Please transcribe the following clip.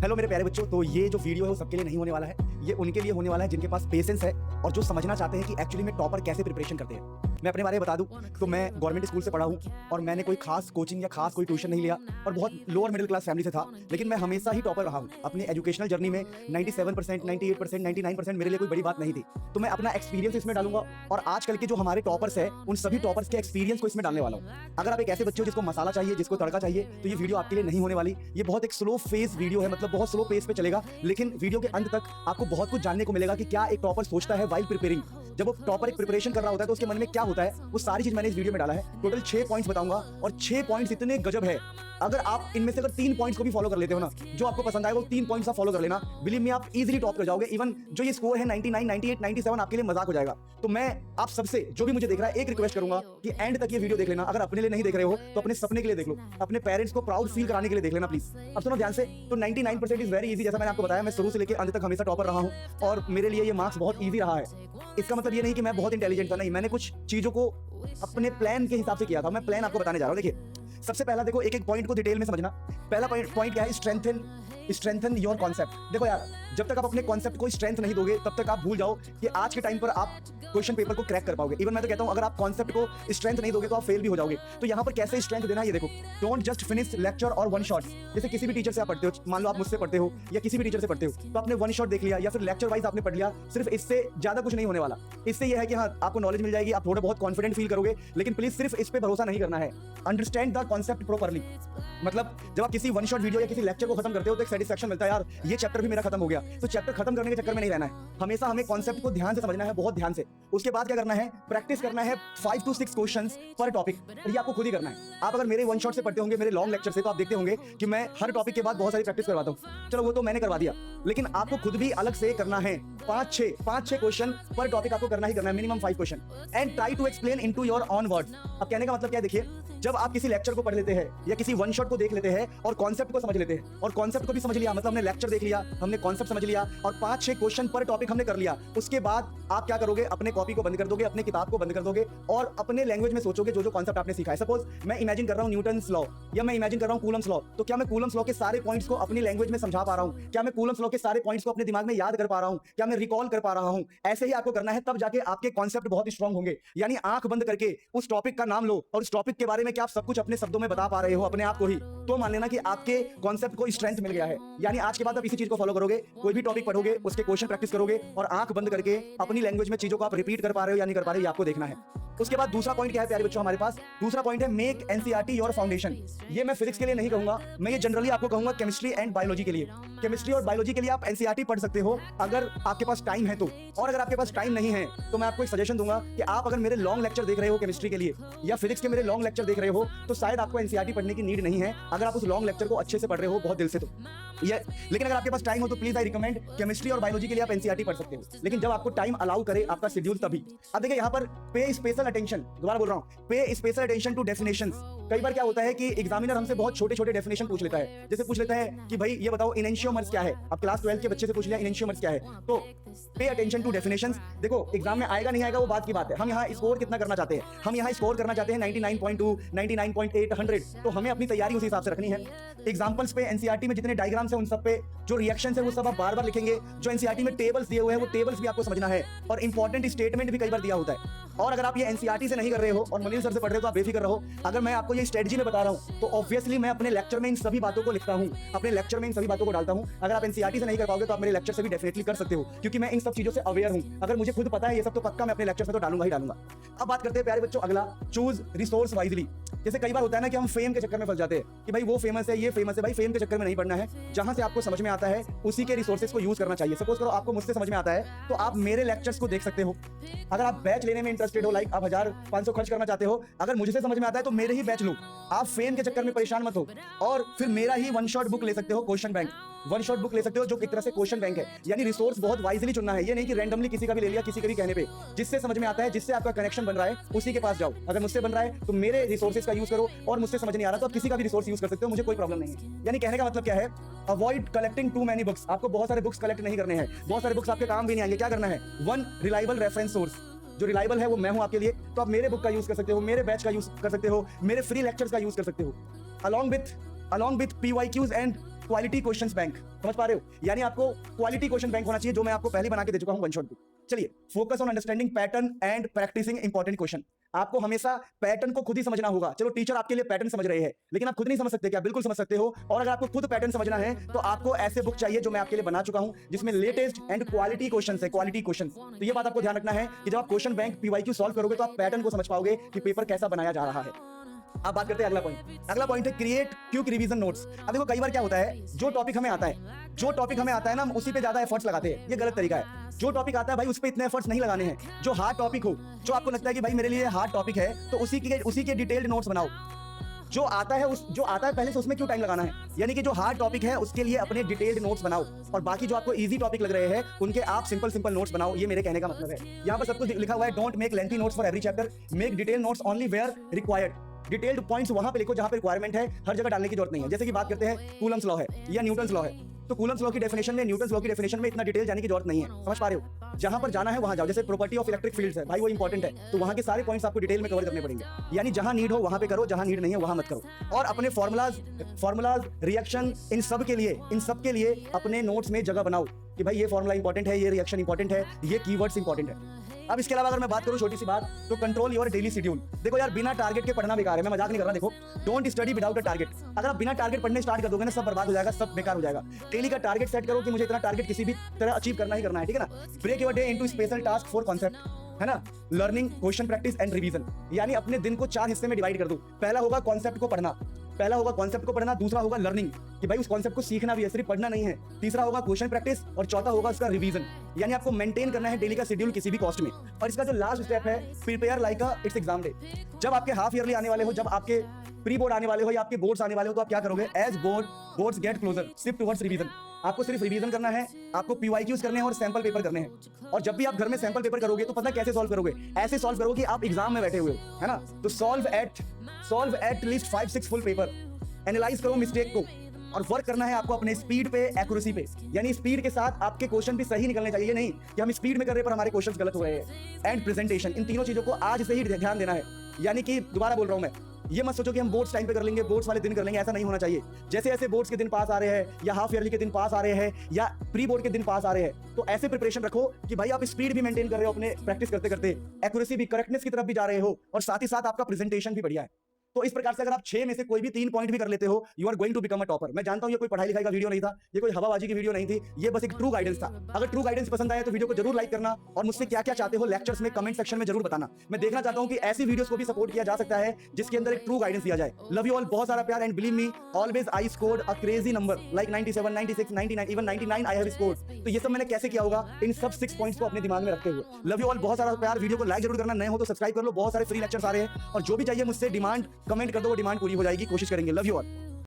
Hello मेरे प्यारे बच्चों, तो ये जो वीडियो है वो सबके लिए नहीं होने वाला है। ये उनके लिए होने वाला है जिनके पास पेशेंस है और जो समझना चाहते हैं कि एक्चुअली में टॉपर कैसे प्रिपरेशन करते हैं। मैं अपने बारे में बता दूं तो मैं गवर्नमेंट स्कूल से पढ़ा हूं और मैंने कोई खास कोचिंग या खास कोई ट्यूशन नहीं लिया और बहुत लोअर मिडिल क्लास फैमिली से था, लेकिन मैं हमेशा ही टॉपर रहा हूं। अपनी एजुकेशनल जर्नी में 97%, 98%, 99% मेरे लिए कोई बड़ी बात नहीं थी। तो मैं अपना एक्सपीरियंस इसमें डालूंगा और आजकल के जो हमारे टॉपर्स है उन सभी टॉपर्स के एक्सपीरियंस को इसमें डालने वाला हूं। अगर आप एक ऐसे बच्चे हो जिसको मसाला चाहिए, जिसको तड़का चाहिए, तो ये वीडियो आपके लिए नहीं होने वाली। ये बहुत एक स्लो फेस वीडियो है, मतलब बहुत स्लो पेस पे चलेगा, लेकिन वीडियो के अंत तक आपको बहुत कुछ जानने को मिलेगा कि क्या एक टॉपर सोचता है वाइल प्रिपेयरिंग। जब वो टॉपर एक प्रिपरेशन कर रहा होता है तो उसके मन में क्या होता है, वो सारी चीज मैंने इस वीडियो में डाला है। टोटल 6 पॉइंट्स बताऊंगा और 6 पॉइंट्स इतने गजब है। अगर आप इनमें से अगर 3 पॉइंट्स को भी फॉलो कर लेते हो ना, जो आपको पसंद आए वो 3 पॉइंट्स आप फॉलो कर लेना, बिलीव मी आप इजीली टॉप कर जाओगे। इवन जो ये स्कोर है 99, 98, 97 आपके लिए मजाक हो जाएगा। तो मैं आप सबसे जो भी मुझे देख रहा है एक रिक्वेस्ट करूंगा कि एंड तक ये वीडियो देख लेना। अगर अपने लिए नहीं देख रहे हो तो अपने सपने के लिए देख लो, अपने पेरेंट्स को प्राउड फील कराने के लिए देख लेना प्लीज। अब सुनो ध्यान से। तो 99% इज वेरी इजी, जैसा मैंने आपको बताया, मैं शुरू से लेकर अंत तक हमेशा टॉपर रहा हूं और मेरे लिए ये मार्क्स बहुत ईजी रहा है। इसका मतलब ये नहीं कि मैं बहुत इंटेलिजेंट था, नहीं, मैंने कुछ चीजों को अपने प्लान के हिसाब से किया था। मैं प्लान आपको बताने जा रहा हूं। देखिए, सबसे पहला देखो, एक एक पॉइंट को डिटेल में समझना। पहला पॉइंट क्या है? Strengthen your concept. देखो यार, जब तक आप अपने कॉन्सेप्ट को स्ट्रेंथ नहीं दोगे तब तक आप भूल जाओ कि आज के टाइम पर आप क्वेश्चन पेपर को क्रैक कर पाओगे। इवन मैं तो कहता हूं, अगर आप कॉन्सेप्ट को स्ट्रेंथ नहीं दोगे तो आप फेल भी हो जाओगे। तो यहां पर कैसे स्ट्रेंथ देना, ये देखो। डोंट जस्ट फिनिश लेक्चर और वन शॉट। जैसे किसी भी टीचर से आप पढ़ते हो, मान लो आप मुझसे पढ़ते हो या किसी भी टीचर से पढ़ते हो, तो आपने वन शॉट देख लिया या फिर लेक्चर वाइज आपने पढ़ लिया, सिर्फ इससे ज्यादा कुछ नहीं होने वाला। इससे यह है कि हाँ, आपको नॉलेज मिल जाएगी, आप थोड़ा बहुत कॉन्फिडेंट फील करोगे, लेकिन प्लीज सिर्फ इस पे भरोसा नहीं करना है। Understand the concept properly. मतलब जब आप किसी वन शॉट वीडियो या किसी लेक्चर को खत्म करते हो तो एक सेटिस्फैक्शन मिलता है, यार ये चैप्टर भी मेरा खत्म हो गया। तो चैप्टर खत्म करने के चक्कर में नहीं रहना है, हमेशा हमें कॉन्सेप्ट को ध्यान से समझना है, बहुत ध्यान से। उसके बाद क्या करना है? प्रैक्टिस करना है 5 to 6 क्वेश्चंस पर टॉपिक, और ये आपको खुद ही करना है। आप अगर मेरे वन शॉट से पढ़ते होंगे, मेरे लॉन्ग लेक्चर से, तो आप देखते होंगे कि मैं हर टॉपिक के बाद बहुत सारी प्रैक्टिस करवाता हूं। चलो वो तो मैंने करवा दिया, लेकिन आपको खुद भी अलग से करना है। 5-6 क्वेश्चन पर टॉपिक आपको करना ही करना है, minimum 5 question. And try to explain into your own words. अब कहने का मतलब क्या है? देखिए, जब आप किसी लेक्चर को पढ़ लेते हैं या किसी वन शॉट को देख लेते हैं और कॉन्सेप्ट को समझ लेते हैं, और कॉन्सेप्ट को भी समझ लिया, मतलब हमने लेक्चर देख लिया, हमने कॉन्सेप्ट समझ लिया और 5-6 क्वेश्चन पर टॉपिक हमने कर लिया, उसके बाद आप क्या करोगे? अपने कॉपी को बंद कर दोगे, अपने किताब को बंद कर दोगे और अपने लैंग्वेज में सोचोगे जो जो कॉन्सेप्ट आपने सीखा है। सपोज मैं इमेजिन कर रहा हूं न्यूटन्स लॉ या मैं इमेजिन कर रहा हूं कूलम्स लॉ, तो क्या मैं कूलम्स लॉ के सारे पॉइंट्स को अपनी लैंग्वेज में समझा पा रहा हूं? क्या मैं कूलम्स लॉ के सारे पॉइंट्स को अपने दिमाग में याद कर पा रहा हूं? क्या मैं रिकॉल कर पा रहा हूं? ऐसे ही आपको करना है, तब जाके आपके कॉन्सेप्ट बहुत स्ट्रांग होंगे। यानी आंख बंद करके उस टॉपिक का नाम लो और उस टॉपिक के बारे में क्या आप सब कुछ अपने शब्दों में बता पा रहे हो अपने आप को ही, तो मान लेना कि आपके कॉन्सेप्ट को स्ट्रेंथ मिल गया है। यानी आज के बाद आप इसी चीज को फॉलो करोगे, कोई भी टॉपिक पढ़ोगे, उसके क्वेश्चन प्रैक्टिस करोगे और आंख बंद करके अपनी लैंग्वेज में चीजों को आप रिपीट कर पा रहे हो या नहीं कर पा रहे हो, ये आपको देखना है। उसके बाद दूसरा पॉइंट क्या है प्यारे बच्चों हमारे पास? दूसरा पॉइंट है मेक एनसीईआरटी योर फाउंडेशन। ये मैं फिजिक्स के लिए नहीं कहूंगा, मैं ये जनरली आपको कहूंगा केमिस्ट्री एंड बायोलॉजी के लिए। केमिस्ट्री और बायोलॉजी के लिए आप एनसीईआरटी पढ़ सकते हो अगर आपके पास टाइम है तो, और अगर आपके पास टाइम नहीं है तो मैं आपको एक सजेशन दूंगा कि आप अगर मेरे लॉन्ग लेक्चर देख रहे हो केमिस्ट्री के लिए या फिजिक्स के मेरे लॉन्ग लेक्चर देख रहे हो तो शायद आपको एनसीईआरटी पढ़ने की नीड नहीं है, अगर आप उस लॉन्ग लेक्चर को अच्छे से पढ़ रहे हो बहुत दिल से तो। लेकिन अगर आपके पास टाइम हो तो प्लीज आई रिकमेंड केमिस्ट्री और बायोलॉजी के लिए आप एनसीईआरटी पढ़ सकते हो, लेकिन जब आपको टाइम अलाउ करे, आपका शेड्यूल, तभी। अब देखिए यहाँ पर पे स्पेशल अटेंशन, दोबारा बोल रहा हूँ, पे स्पेशल अटेंशन टू डेफिनेशंस। कई बार क्या होता है कि एग्जामिनर हमसे बहुत छोटे छोटे डेफिनेशन पूछ लेता है। जैसे पूछ लेता है कि भाई ये बताओ इनेंशियोमर्स क्या है। अब क्लास 12 के बच्चे से पूछ लिया इनेंशियोमर्स क्या है, तो पे अटेंशन टू डेफिनेशंस। देखो एग्जाम में आएगा नहीं आएगा वो बात की बात है, हम यहाँ स्कोर कितना करना चाहते हैं? हम यहाँ स्कोर करना चाहते हैं 99.2, 99.8, 100। तो हमें अपनी तैयारी उसी हिसाब से रखनी है। एग्जाम्पल्स पे एनसीईआरटी में जितने डायग्राम्स हैं उन सब पे जो रिएक्शंस है वो सब आप बार बार लिखेंगे। जो एनसीईआरटी में टेबल्स दिए हुए हैं वो टेबल्स भी आपको समझना है, और इंपॉर्टेंट स्टेटमेंट भी कई बार दिया होता है। और अगर आप ये एनसीईआरटी से नहीं कर रहे हो और मुनीर सर से पढ़ रहे हो तो आप बेफिक्र रहो। अगर मैं आपको ये स्ट्रेटजी में बता रहा हूं तो ऑब्वियसली मैं अपने लेक्चर में इन सभी बातों को लिखता हूं, अपने लेक्चर में इन सभी बातों को डालता हूं। अगर आप एनसीईआरटी से नहीं कर पाओगे तो आप मेरे लेक्चर से भी डेफिनेटली कर सकते हो, क्योंकि मैं इन सब चीजों से अवेयर हूं। अगर मुझे खुद पता है ये सब तो पक्का मैं अपने लेक्चर में तो डालूंगा ही डालूंगा। अब बात करते हैं प्यारे बच्चों अगला, चूज रिसोर्स वाइजली। जैसे कई बार होता है ना कि हम फेम के चक्कर में फंस जाते हैं कि भाई वो फेमस है, ये फेमस है। भाई फेम के चक्कर में नहीं पड़ना है, जहां से आपको समझ में आता है उसी के रिसोर्सेज को यूज करना चाहिए। सपोज करो आपको मुझसे समझ में आता है तो आप मेरे लेक्चर्स को देख सकते हो। अगर आप बैच लेने में इंटरेस्टेड हो, लाइक आप 1500 खर्च करना चाहते हो, अगर मुझसे समझ में आता है तो मेरे ही बैच लो। आप फेम के चक्कर में परेशान मत हो, और फिर मेरा ही वन शॉट बुक ले सकते हो, question bank one shot book ले सकते हो, जो एक तरह से क्वेश्चन बैंक है। यानी रिसोर्स बहुत वाइजली चुनना है, ये नहीं कि रैंडमली किसी का भी ले लिया किसी के भी कहने पे। जिससे समझ में आता है, जिससे आपका कनेक्शन बन रहा है, उसी के पास जाओ। अगर मुझसे बन रहा है तो मेरे रिसोर्सेज का यूज करो, और मुझसे समझ नहीं आ रहा तो आप किसी का भी रिसोर्स यूज कर सकते हो, मुझे कोई प्रॉब्लम नहीं है। यानी कहने का मतलब क्या है? Avoid collecting too many books. आपको बहुत सारे बुक्स कलेक्ट नहीं करने हैं, बहुत सारे बुक्स आपके काम भी नहीं आएंगे। क्या करना है? One reliable reference source. जो रिलायबल है वो मैं हूं आपके लिए, तो आप मेरे बुक का यूज कर सकते हो, मेरे बैच का यूज कर सकते हो, मेरे फ्री लेक्चर्स का यूज कर सकते हो, along with PYQs and quality questions bank, समझ पा रहे हो? यानी आपको क्वालिटी क्वेश्चन बैंक होना चाहिए, जो मैं आपको पहले बना के दे चुका हूं वन शॉट बुक। चलिए, focus on understanding pattern and practising important question. आपको हमेशा पैटर्न को खुद ही समझना होगा। चलो टीचर आपके लिए पैटर्न समझ रहे हैं, लेकिन आप खुद नहीं समझ सकते क्या? बिल्कुल समझ सकते हो। और अगर आपको खुद पैटर्न समझना है तो आपको ऐसे बुक चाहिए जो मैं आपके लिए बना चुका हूं, जिसमें लेटेस्ट एंड क्वालिटी क्वेश्चन है, क्वालिटी क्वेश्चन। तो ये बात आपको ध्यान रखना है कि जब आप क्वेश्चन बैंक पीवाईक्यू सॉल्व करोगे तो आप पैटर्न को समझ पाओगे कि पेपर कैसा बनाया जा रहा है। अब बात करते हैं अगला पॉइंट। अगला पॉइंट है क्रिएट क्विक रिवीजन नोट्स। अब देखो कई बार क्या होता है, जो टॉपिक हमें आता है ना, हम उसी पे ज्यादा एफर्ट्स लगाते हैं। ये गलत तरीका है। जो टॉपिक आता है भाई उस पे इतने एफर्ट्स नहीं लगाने हैं। जो हार्ड टॉपिक हो, जो आपको लगता है कि भाई मेरे लिए हार्ड टॉपिक है, तो उसी के डिटेल्ड नोट्स बनाओ। जो आता है पहले से, उसमें क्यों टाइम लगाना है? यानी कि जो हार्ड टॉपिक है उसके लिए अपने डिटेल्ड नोट्स बनाओ, और बाकी जो आपको इजी टॉपिक लग रहे हैं उनके आप सिंपल नोट्स बनाओ। ये मेरे कहने का मतलब है। यहाँ पर सब कुछ लिखा हुआ है, don't make lengthy notes for every chapter, make detail notes only where required. Detailed points वहां पे लिखो जहां पे रिक्वायरमेंट है, हर जगह डालने की जरूरत नहीं है। जैसे कि बात करते हैं कूलम्स लॉ है या न्यूटन्स लॉ है, तो कूलम्स लॉ की डेफिनेशन में, न्यूटन्स लॉ की डेफिनेशन में इतना डिटेल जाने की जरूरत नहीं है। समझ पा रहे हो? जहां पर जाना है वहां जाओ। जैसे प्रॉपर्टी ऑफ इलेक्ट्रिक फील्ड्स है भाई, वो इंपॉर्टेंट है, तो वहां के सारे पॉइंट्स आपको डिटेल में कवर करने पड़ेंगे। यानी जहां नीड हो वहां पे करो, जहां नीड नहीं है वहां मत करो। और अपने फॉर्मुलाज रिएक्शन इन सब के लिए अपने नोट्स में जगह बनाओ कि भाई ये फॉर्मुला इंपॉर्टेंट है, ये रिएक्शन इंपॉर्टेंट है, ये कीवर्ड्स इंपॉर्टेंट है। अब इसके अलावा अगर मैं बात करूं छोटी सी बात, तो कंट्रोल योर डेली शेड्यूल। देखो यार, बिना टारगेट के पढ़ना बेकार है, मैं मजाक नहीं कर रहा। देखो, don't study without a target. अगर आप बिना टारगेट पढ़ने स्टार्ट कर दोगे ना, सब बर्बाद हो जाएगा, सब बेकार हो जाएगा। डेली का टारगेट सेट करो कि मुझे इतना टारगेट किसी भी तरह अचीव करना ही करना है, ठीक है ना? Break your day into special task for concept, है ना? Learning, question practice and revision. यानी अपने दिन को 4 हिस्से में डिवाइड कर दो। पहला होगा कॉन्सेप्ट को पढ़ना, दूसरा होगा लर्निंग कि भाई उस कॉन्सेप्ट को सीखना भी है, सिर्फ पढ़ना नहीं है। तीसरा होगा क्वेश्चन प्रैक्टिस, और चौथा होगा उसका रिवीजन। यानी आपको मेंटेन करना है डेली का शेड्यूल किसी भी कॉस्ट में। और इसका जो लास्ट स्टेप है, prepare like a it's exam day. जब आपके हाफ ईयरली आने वाले हो, जब आपके प्री बोर्ड आने वाले हो या आपके बोर्ड्स आने वाले हो, तो आप क्या करोगे? As boards get closer, shift towards revision. आपको सिर्फ रिवीजन करना है, आपको पीवाईक्यूज करने हैं और सैंपल पेपर करने हैं। और जब भी आप घर में सैंपल पेपर करोगे तो पता कैसे सॉल्व करोगे? ऐसे सॉल्व करोगे कि आप एग्जाम में बैठे हुए हो, है ना? तो solve at least 5-6 full paper, analyse करो मिस्टेक को, और वर्क करना है आपको अपने स्पीड पे, एक्यूरेसी पे। यानी स्पीड के साथ आपके क्वेश्चन भी सही निकलने चाहिए, नहीं कि हम स्पीड में कर रहे पर हमारे क्वेश्चन गलत हो रहे हैं। एंड प्रेजेंटेशन, इन तीनों चीजों को आज से ही ध्यान देना है। यानी कि दोबारा बोल रहा हूं मैं, ये मत सोचो कि हम बोर्ड्स टाइम पे कर लेंगे, बोर्ड्स वाले दिन कर लेंगे, ऐसा नहीं होना चाहिए। जैसे ऐसे बोर्ड्स के दिन पास आ रहे हैं, या हाफ ईयरली के दिन पास आ रहे हैं, या प्री बोर्ड के दिन पास आ रहे हैं, तो ऐसे प्रिपरेशन रखो कि भाई आप स्पीड भी मेंटेन कर रहे हो अपने प्रैक्टिस करते करते, एक्यूरेसी भी, करेक्टनेस की तरफ भी जा रहे हो, और साथ ही साथ आपका प्रेजेंटेशन भी बढ़िया है। तो इस प्रकार से अगर आप 6 में से कोई भी 3 पॉइंट भी कर लेते हो, you are going to become a topper. मैं जानता हूं ये कोई पढ़ाई लिखाई का वीडियो नहीं था, ये कोई हवाबाजी की वीडियो नहीं थी, ये बस एक ट्रू गाइडेंस था। अगर ट्रू गाइडेंस पसंद आया तो वीडियो को जरूर लाइक करना, और मुझसे क्या क्या चाहते हो लेक्चर्स में कमेंट सेक्शन में जरूर बताना। मैं देखना चाहता हूं कि ऐसी वीडियोस को भी सपोर्ट किया जा सकता है जिसके अंदर एक ट्रू गाइडेंस दिया जाए। लव यू ऑल, बहुत सारा प्यार, and believe me, always I scored a crazy number like 97, 96, 99, even 99 I have scored. तो ये सब मैंने कैसे किया होगा, इन सब 6 पॉइंट्स को अपने दिमाग में रखते हुए। लव यू ऑल, बहुत सारा प्यार। वीडियो को लाइक जरूर करना, नए हो तो सब्सक्राइब कर लो, बहुत सारे फ्री लेक्चर्स आ रहे हैं, और जो भी चाहिए मुझसे डिमांड कमेंट कर दो, वो डिमांड पूरी हो जाएगी, कोशिश करेंगे। Love you all.